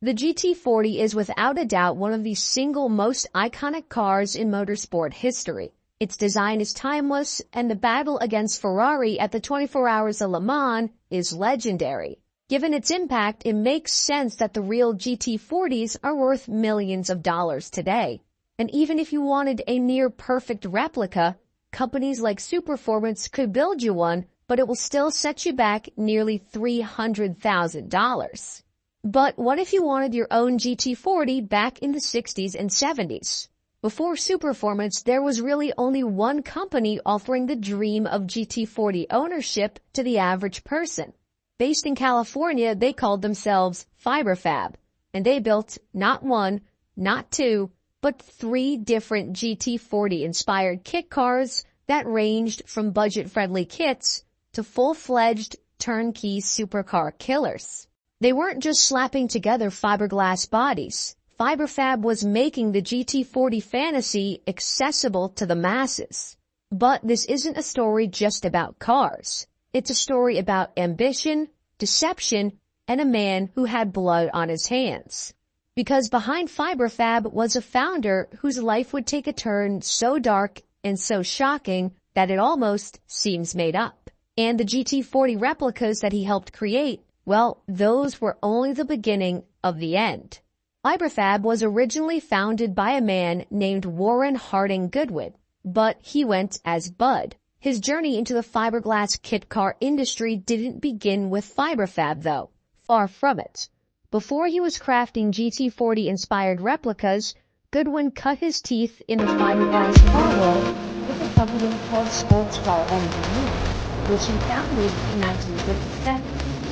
The GT40 is without a doubt one of the single most iconic cars in motorsport history. Its design is timeless, and the battle against Ferrari at the 24 Hours of Le Mans is legendary. Given its impact, it makes sense that the real GT40s are worth millions of dollars today. And even if you wanted a near-perfect replica, companies like Superformance could build you one, but it will still set you back nearly $300,000. But what if you wanted your own GT40 back in the 60s and 70s? Before Superformance, there was really only one company offering the dream of GT40 ownership to the average person. Based in California, they called themselves Fiberfab, and they built not one, not two, but 3 different GT40-inspired kit cars that ranged from budget-friendly kits to full-fledged turnkey supercar killers. They weren't just slapping together fiberglass bodies. Fiberfab was making the GT40 fantasy accessible to the masses. But this isn't a story just about cars. It's a story about ambition, deception, and a man who had blood on his hands. Because behind Fiberfab was a founder whose life would take a turn so dark and so shocking that it almost seems made up. And the GT40 replicas that he helped create, well, those were only the beginning of the end. Fiberfab was originally founded by a man named Warren Harding Goodwin, but he went as Bud. His journey into the fiberglass kit car industry didn't begin with Fiberfab, though. Far from it. Before he was crafting GT40-inspired replicas, Goodwin cut his teeth in the fiberglass car world with a company called Fiberfab Avenger Valkyrie, which he founded in 1957.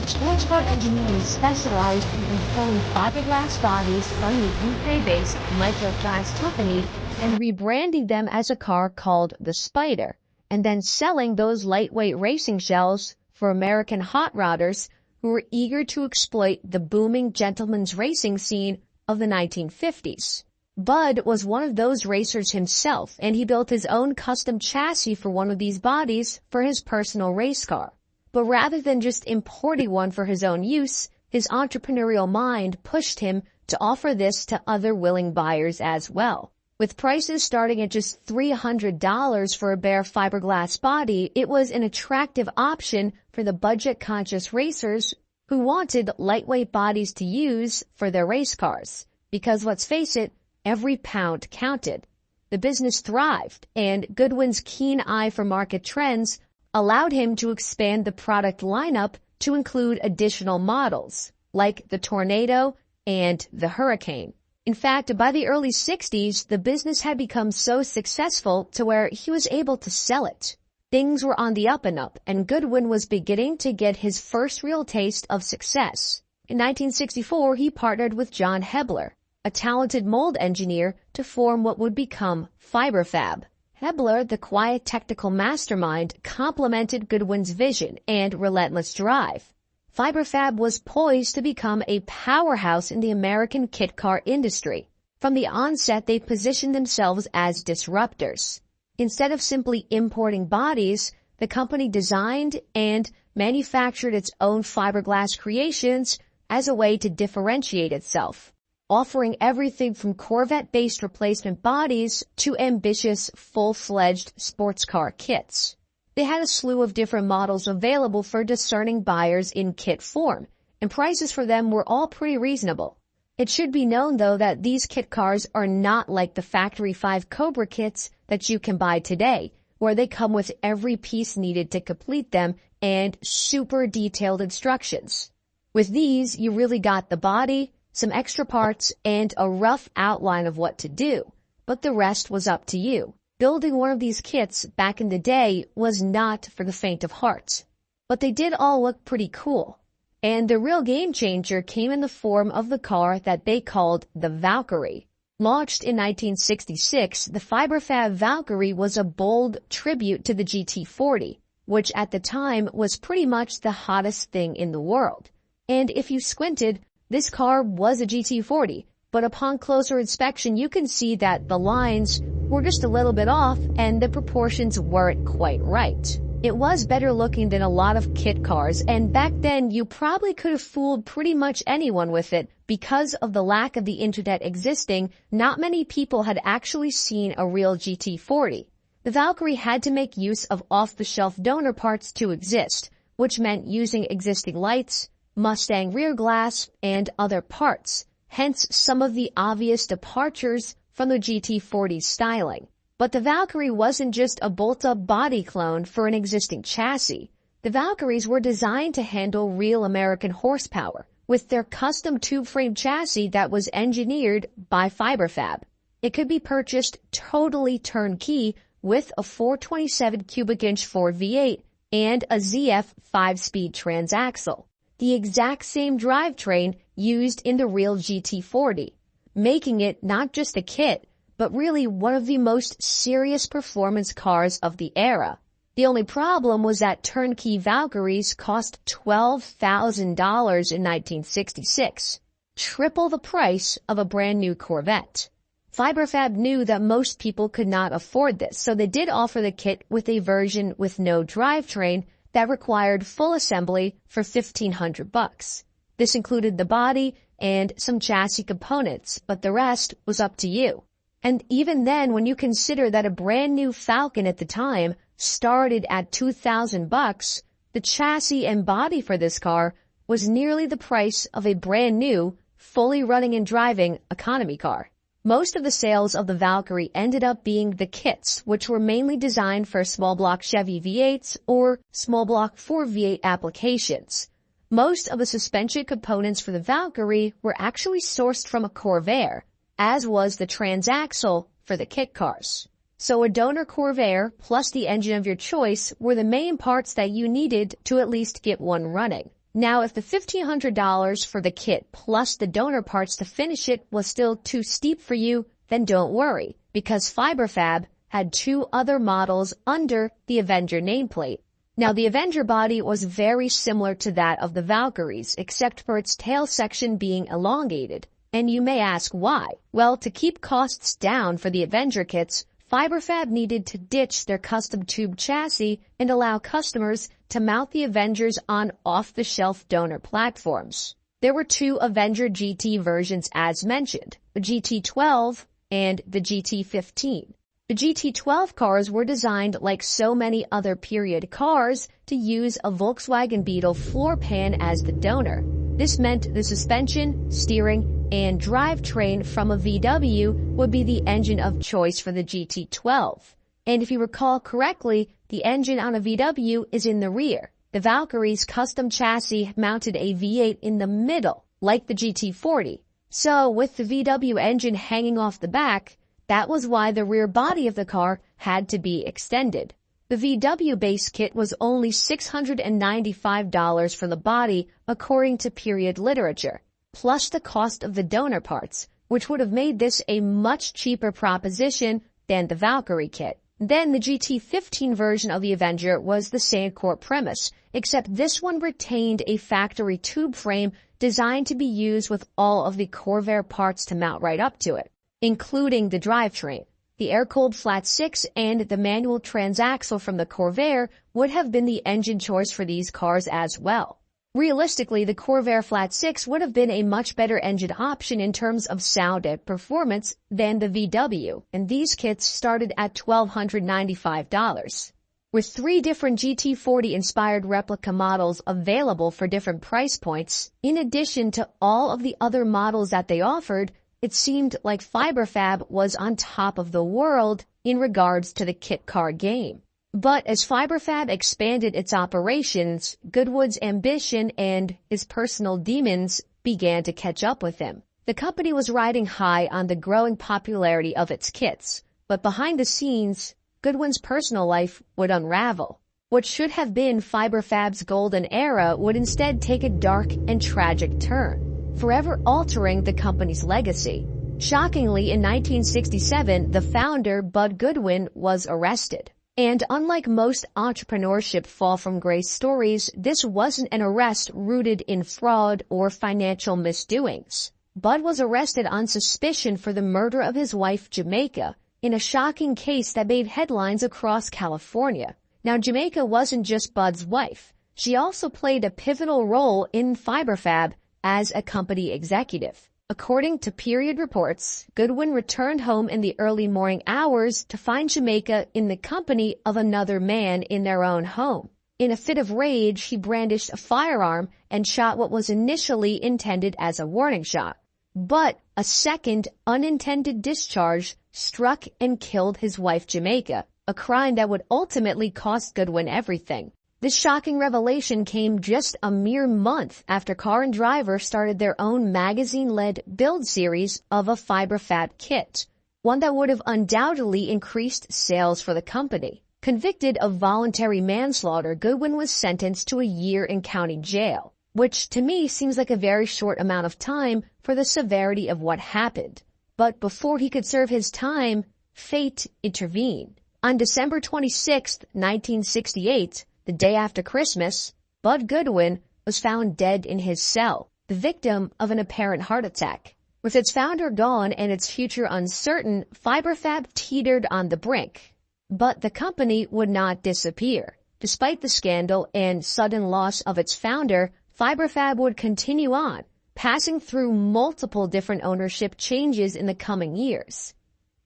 Sportscar engineering specialized in controlling fiberglass bodies from the UK-based microglass company and rebranding them as a car called the Spider, and then selling those lightweight racing shells for American hot rodders who were eager to exploit the booming gentleman's racing scene of the 1950s. Bud was one of those racers himself, and he built his own custom chassis for one of these bodies for his personal race car. But rather than just importing one for his own use, his entrepreneurial mind pushed him to offer this to other willing buyers as well. With prices starting at just $300 for a bare fiberglass body, it was an attractive option for the budget-conscious racers who wanted lightweight bodies to use for their race cars. Because let's face it, every pound counted. The business thrived, and Goodwin's keen eye for market trends allowed him to expand the product lineup to include additional models, like the Tornado and the Hurricane. In fact, by the early 60s, the business had become so successful to where he was able to sell it. Things were on the up and up, and Goodwin was beginning to get his first real taste of success. In 1964, he partnered with John Hebler, a talented mold engineer, to form what would become Fiberfab. Hebler, the quiet technical mastermind, complemented Goodwin's vision and relentless drive. Fiberfab was poised to become a powerhouse in the American kit car industry. From the onset, they positioned themselves as disruptors. Instead of simply importing bodies, the company designed and manufactured its own fiberglass creations as a way to differentiate itself, offering everything from Corvette-based replacement bodies to ambitious, full-fledged sports car kits. They had a slew of different models available for discerning buyers in kit form, and prices for them were all pretty reasonable. It should be known, though, that these kit cars are not like the Factory 5 Cobra kits that you can buy today, where they come with every piece needed to complete them and super detailed instructions. With these, you really got the body, some extra parts, and a rough outline of what to do, but the rest was up to you. Building one of these kits back in the day was not for the faint of heart, but they did all look pretty cool. And the real game changer came in the form of the car that they called the Valkyrie. Launched in 1966, the Fiberfab Valkyrie was a bold tribute to the GT40, which at the time was pretty much the hottest thing in the world. And if you squinted, this car was a GT40, but upon closer inspection you can see that the lines were just a little bit off and the proportions weren't quite right. It was better looking than a lot of kit cars, and back then you probably could have fooled pretty much anyone with it. Because of the lack of the internet existing, not many people had actually seen a real GT40. The Valkyrie had to make use of off-the-shelf donor parts to exist, which meant using existing lights, Mustang rear glass, and other parts, hence some of the obvious departures from the GT40 styling. But the Valkyrie wasn't just a bolt-up body clone for an existing chassis. The Valkyries were designed to handle real American horsepower, with their custom tube frame chassis that was engineered by Fiberfab. It could be purchased totally turnkey with a 427 cubic inch Ford V8 and a ZF 5-speed transaxle, the exact same drivetrain used in the real GT40, making it not just a kit, but really one of the most serious performance cars of the era. The only problem was that turnkey Valkyries cost $12,000 in 1966, triple the price of a brand new Corvette. Fiberfab knew that most people could not afford this, so they did offer the kit with a version with no drivetrain that required full assembly for $1,500. This included the body and some chassis components, but the rest was up to you. And even then, when you consider that a brand new Falcon at the time started at $2,000, the chassis and body for this car was nearly the price of a brand new, fully running and driving economy car. Most of the sales of the Valkyrie ended up being the kits, which were mainly designed for small block Chevy V8s or small block Ford V8 applications. Most of the suspension components for the Valkyrie were actually sourced from a Corvair, as was the transaxle for the kit cars. So a donor Corvair plus the engine of your choice were the main parts that you needed to at least get one running. Now, if the $1,500 for the kit plus the donor parts to finish it was still too steep for you, then don't worry, because Fiberfab had two other models under the Avenger nameplate. Now, the Avenger body was very similar to that of the Valkyries, except for its tail section being elongated. And you may ask why. Well, to keep costs down for the Avenger kits, Fiberfab needed to ditch their custom tube chassis and allow customers to mount the Avengers on off-the-shelf donor platforms. There were two Avenger GT versions as mentioned, the GT12 and the GT15. The GT12 cars were designed like so many other period cars to use a Volkswagen Beetle floor pan as the donor. This meant the suspension, steering, and drivetrain from a VW would be the engine of choice for the GT12. And if you recall correctly, the engine on a VW is in the rear. The Valkyrie's custom chassis mounted a V8 in the middle, like the GT40. So with the VW engine hanging off the back, that was why the rear body of the car had to be extended. The VW base kit was only $695 for the body, according to period literature, plus the cost of the donor parts, which would have made this a much cheaper proposition than the Valkyrie kit. Then the GT15 version of the Avenger was the same core premise, except this one retained a factory tube frame designed to be used with all of the Corvair parts to mount right up to it, including the drivetrain. The air-cooled flat 6 and the manual transaxle from the Corvair would have been the engine choice for these cars as well. Realistically, the Corvair flat 6 would have been a much better engine option in terms of sound and performance than the VW, and these kits started at $1,295. With 3 different GT40-inspired replica models available for different price points, in addition to all of the other models that they offered, it seemed like Fiberfab was on top of the world in regards to the kit car game. But as Fiberfab expanded its operations, Goodwood's ambition and his personal demons began to catch up with him. The company was riding high on the growing popularity of its kits, but behind the scenes, Goodwin's personal life would unravel. What should have been Fiberfab's golden era would instead take a dark and tragic turn, forever altering the company's legacy. Shockingly, in 1967, the founder, Bud Goodwin, was arrested. And unlike most entrepreneurship fall-from-grace stories, this wasn't an arrest rooted in fraud or financial misdoings. Bud was arrested on suspicion for the murder of his wife, Jamaica, in a shocking case that made headlines across California. Now, Jamaica wasn't just Bud's wife. She also played a pivotal role in Fiberfab as a company executive. According to period reports, Goodwin returned home in the early morning hours to find Jamaica in the company of another man in their own home. In a fit of rage, he brandished a firearm and shot what was initially intended as a warning shot. But a second unintended discharge struck and killed his wife Jamaica, a crime that would ultimately cost Goodwin everything. This shocking revelation came just a mere month after Car and Driver started their own magazine-led build series of a Fiberfab kit, one that would have undoubtedly increased sales for the company. Convicted of voluntary manslaughter, Goodwin was sentenced to a year in county jail, which to me seems like a very short amount of time for the severity of what happened. But before he could serve his time, fate intervened. On December 26, 1968, the day after Christmas, Bud Goodwin was found dead in his cell, the victim of an apparent heart attack. With its founder gone and its future uncertain, Fiberfab teetered on the brink. But the company would not disappear. Despite the scandal and sudden loss of its founder, Fiberfab would continue on, passing through multiple different ownership changes in the coming years.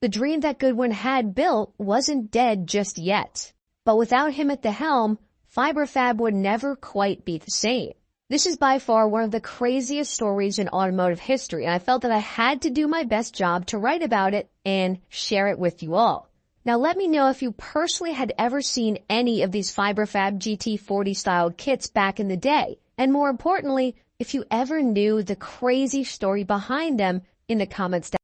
The dream that Goodwin had built wasn't dead just yet. But without him at the helm, Fiberfab would never quite be the same. This is by far one of the craziest stories in automotive history, and I felt that I had to do my best job to write about it and share it with you all. Now let me know if you personally had ever seen any of these Fiberfab GT40 styled kits back in the day, and more importantly, if you ever knew the crazy story behind them in the comments down